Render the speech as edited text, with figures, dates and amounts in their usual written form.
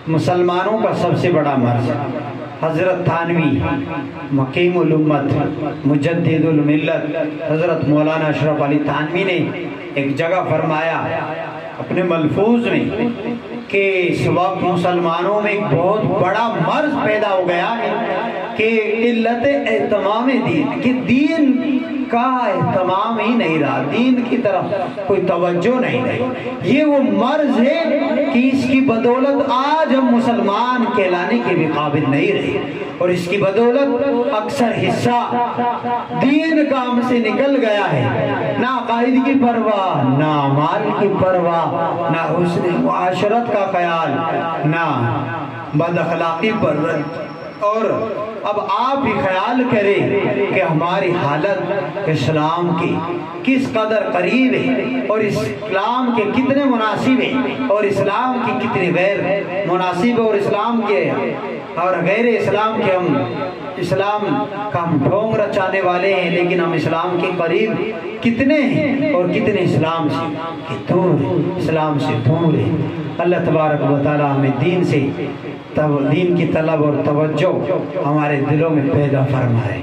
مسلمانوں کا سب سے بڑا مرض حضرت تھانوی مقیم الامت مجدد الملت حضرت مولانا اشرف علی تھانوی نے ایک جگہ فرمایا اپنے ملفوظ میں کہ اس وقت مسلمانوں میں ایک بہت بڑا مرض پیدا ہو گیا ہے کہ قلت اہتمام دین، کہ دین کا اہتمام ہی نہیں رہا، دین کی طرف کوئی توجہ نہیں رہی۔ یہ وہ مرض ہے کہ اس کی بدولت آج ہم مسلمان کہلانے کے بھی قابل نہیں رہے، اور اس کی بدولت اکثر حصہ دین کا ہم سے نکل گیا ہے، نہ عقائد کی پرواہ، نہ اعمال کی پرواہ، نہ حسن معاشرت کا خیال، نہ بد اخلاقی پر رد۔ اور اب آپ ہی خیال کریں کہ ہماری حالت اسلام کی کس قدر قریب ہے، اور اسلام کے کتنے مناسب ہیں، اور اسلام کی کتنے غیر مناسب، اور اسلام کے اور غیر اسلام کے ہم اسلام کا ہم ڈھونگ رچانے والے ہیں، لیکن ہم اسلام کے قریب کتنے ہیں اور کتنے اسلام سے دور ہیں، اسلام سے دور ہیں۔ اللہ تبارک و تعالی ہمیں دین کی طلب اور توجہ ہمارے دلوں میں پیدا فرمائے۔